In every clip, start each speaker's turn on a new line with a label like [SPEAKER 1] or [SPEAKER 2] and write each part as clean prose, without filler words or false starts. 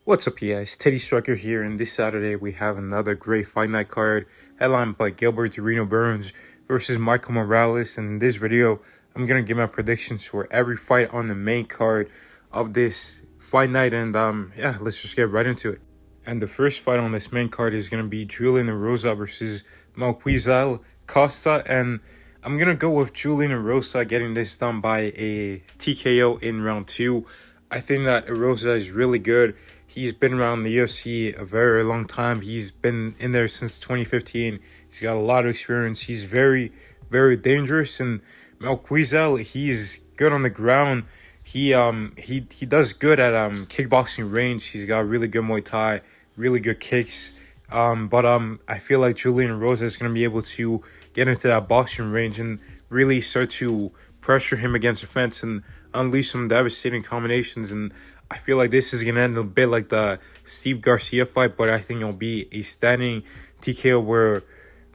[SPEAKER 1] What's up, you guys? Teddy Striker here, and this Saturday we have another great fight night card headlined by Gilbert Burns versus Michael Morales. And in this video, I'm gonna give my predictions for every fight on the main card of this fight night, and yeah, let's just get right into it. And the first fight on this main card is gonna be Julian Erosa versus Malquizal Costa, and I'm gonna go with Julian Erosa getting this done by a TKO in round 2. I think that Erosa is really good. He's been around the UFC a very long time. He's been in there since 2015. He's got a lot of experience. He's very, very dangerous. And Malquizal, he's good on the ground. He does good at kickboxing range. He's got really good Muay Thai, really good kicks. But I feel like Julian Erosa is gonna be able to get into that boxing range and really start to pressure him against the fence and unleash some devastating combinations. And I feel like this is going to end a bit like the Steve Garcia fight, but I think it'll be a standing TKO where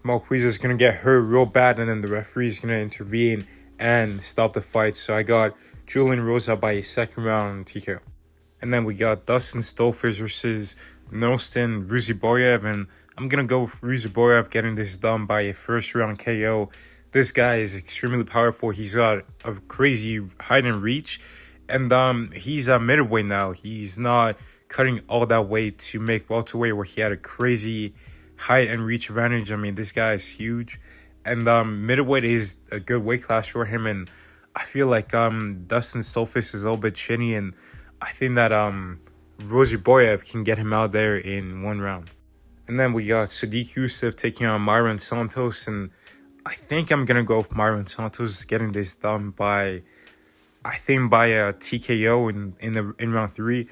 [SPEAKER 1] Malquizal is going to get hurt real bad, and then the referee is going to intervene and stop the fight. So I got Julian Erosa by a second round TKO. And then we got Dustin Stolfers versus Nostin Ruziboyev, and I'm going to go with Ruziboyev getting this done by a first round KO. This guy is extremely powerful. He's got a crazy height and reach. And he's a middleweight now. He's not cutting all that weight to make welterweight where he had a crazy height and reach advantage. I mean, this guy is huge. And middleweight is a good weight class for him. And I feel like Dustin Stolfers is a little bit chinny. And I think that Ruziboyev can get him out there in one round. And then we got Sodiq Yusuff taking on Myron Santos. And I think I'm going to go with Myron Santos getting this done by a TKO in round 3.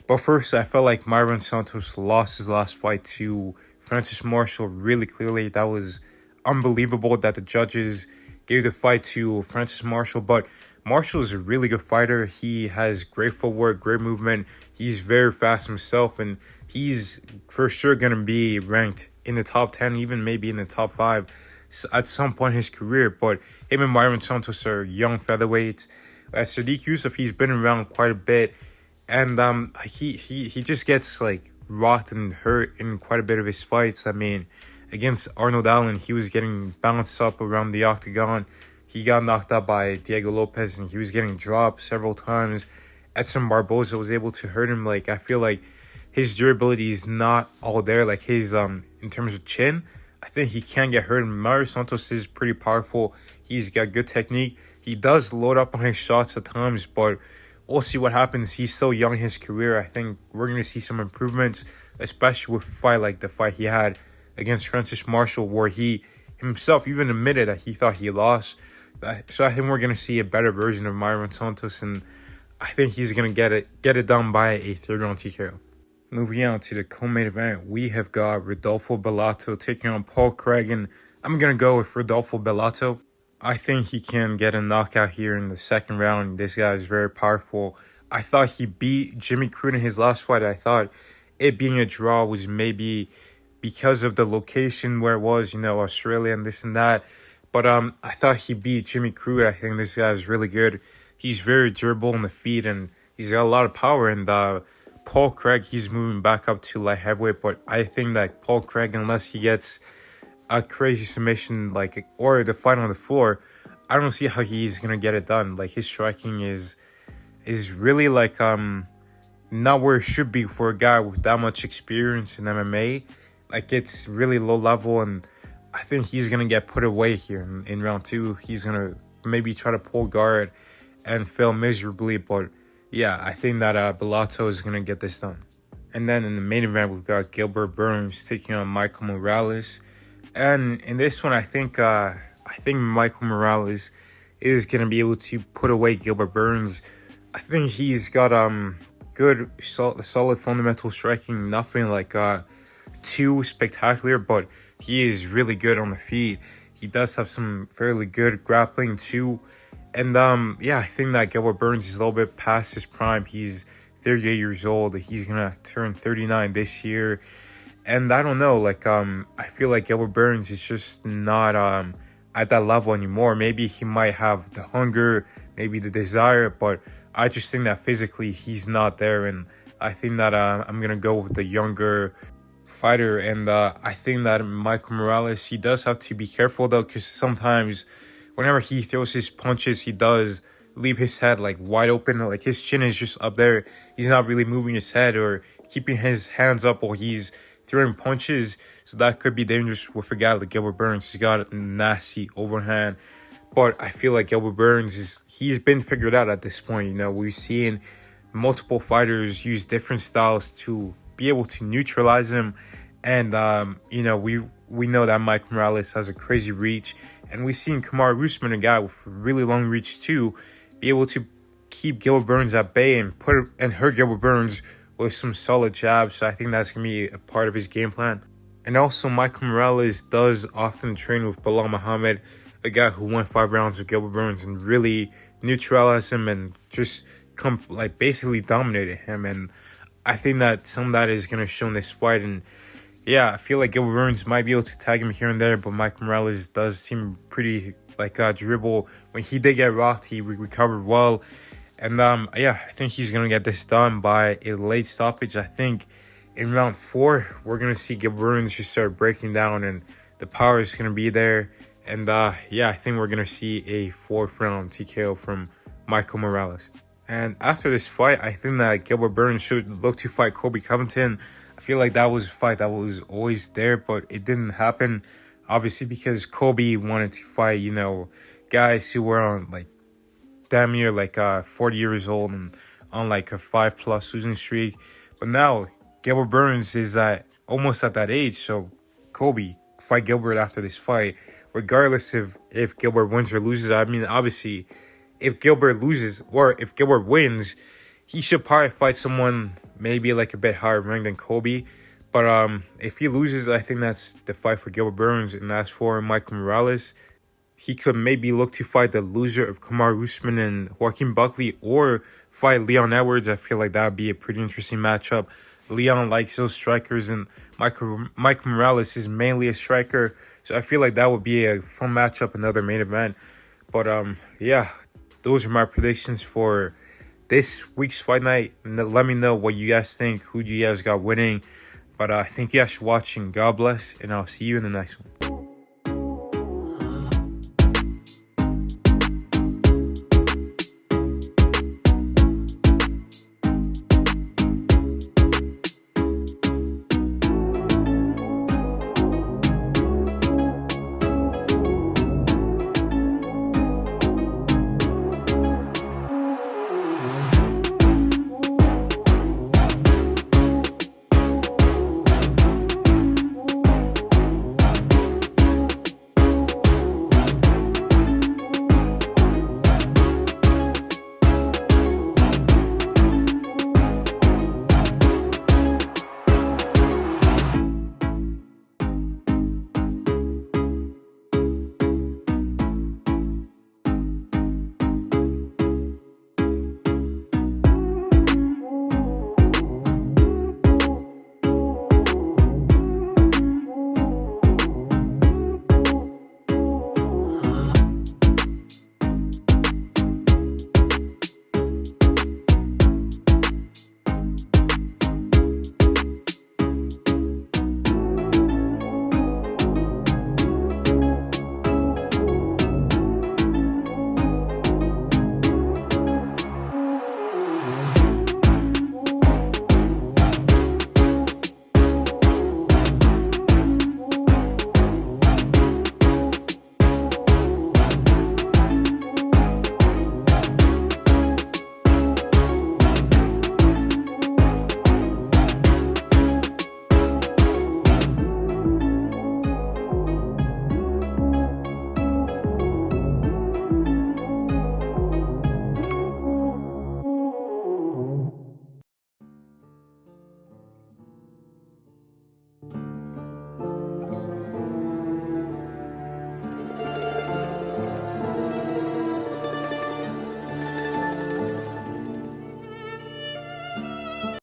[SPEAKER 1] But first, I felt like Myron Santos lost his last fight to Francis Marshall really clearly. That was unbelievable that the judges gave the fight to Francis Marshall. But Marshall is a really good fighter. He has great footwork, great movement. He's very fast himself, and he's for sure going to be ranked in the top 10, even maybe in the top 5 at some point in his career. But him and Myron Santos are young featherweights. As Sodiq Yusuff, he's been around quite a bit, and he just gets like rocked and hurt in quite a bit of his fights. I mean, against Arnold Allen, he was getting bounced up around the octagon. He got knocked out by Diego Lopez, and he was getting dropped several times. Edson Barboza was able to hurt him. Like, I feel like his durability is not all there. Like his in terms of chin, I think he can get hurt. Mario Santos is pretty powerful. He's got good technique. He does load up on his shots at times, but we'll see what happens. He's still young in his career. I think we're going to see some improvements, especially with a fight like the fight he had against Francis Marshall, where he himself even admitted that he thought he lost. So I think we're going to see a better version of Myron Santos, and I think he's going to get it done by a third round TKO. Moving on to the co-main event, we have got Rodolfo Bellato taking on Paul Craig, and I'm going to go with Rodolfo Bellato. I think he can get a knockout here in the second round. This guy is very powerful. I thought he beat Jimmy Crute in his last fight. I thought it being a draw was maybe because of the location where it was, Australia and this and that. But I thought he beat Jimmy Crute. I think this guy is really good. He's very durable on the feet, and he's got a lot of power. And Paul Craig, he's moving back up to light heavyweight. But I think that Paul Craig, unless he gets a crazy submission or the fight on the floor, I don't see how he's gonna get it done. Like, his striking is really not where it should be for a guy with that much experience in MMA. Like, it's really low level, and I think he's gonna get put away here in round 2. He's gonna maybe try to pull guard and fail miserably. But yeah, I think that Bellato is gonna get this done. And then in the main event, we've got Gilbert Burns taking on Michael Morales. And in this one, I think Michael Morales is going to be able to put away Gilbert Burns. I think he's got good, solid fundamental striking. Nothing like too spectacular, but he is really good on the feet. He does have some fairly good grappling too. And yeah, I think that Gilbert Burns is a little bit past his prime. He's 38 years old. He's going to turn 39 this year. And I don't know, I feel like Gilbert Burns is just not at that level anymore. Maybe he might have the hunger, maybe the desire, but I just think that physically he's not there. And I think that I'm gonna go with the younger fighter, and I think that Michael Morales, he does have to be careful though, because sometimes whenever he throws his punches, he does leave his head like wide open, like his chin is just up there. He's not really moving his head or keeping his hands up while he's throwing punches, so that could be dangerous with a guy like Gilbert Burns. He's got a nasty overhand. But I feel like Gilbert Burns he's been figured out at this point. You know, we've seen multiple fighters use different styles to be able to neutralize him. And you know, we know that Mike Morales has a crazy reach, and we've seen Kamaru Usman, a guy with really long reach too, be able to keep Gilbert Burns at bay and hurt Gilbert Burns with some solid jabs. So I think that's gonna be a part of his game plan. And also, Michael Morales does often train with Bilal Muhammad, a guy who won 5 rounds with Gilbert Burns and really neutralized him and just basically dominated him. And I think that some of that is going to show in this fight. And yeah, I feel like Gilbert Burns might be able to tag him here and there, but Mike Morales does seem pretty dribble. When he did get rocked, he recovered well. And yeah, I think he's going to get this done by a late stoppage. I think in round 4, we're going to see Gilbert Burns just start breaking down, and the power is going to be there. And yeah, I think we're going to see a 4th round TKO from Michael Morales. And after this fight, I think that Gilbert Burns should look to fight Colby Covington. I feel like that was a fight that was always there, but it didn't happen. Obviously, because Colby wanted to fight, you know, guys who were on damn near 40 years old and on a 5+ losing streak. But now Gilbert Burns is almost at that age, so Colby, fight Gilbert after this fight, regardless of if Gilbert wins or loses. I mean, obviously, if Gilbert loses or if Gilbert wins, he should probably fight someone maybe a bit higher ranked than Colby. But if he loses, I think that's the fight for Gilbert Burns. And as for Michael Morales, he could maybe look to fight the loser of Kamaru Usman and Joaquin Buckley, or fight Leon Edwards. I feel like that would be a pretty interesting matchup. Leon likes those strikers, and Michael Morales is mainly a striker. So I feel like that would be a fun matchup, another main event. But yeah, those are my predictions for this week's fight night. Let me know what you guys think. Who do you guys got winning? But thank you guys for watching. God bless, and I'll see you in the next one.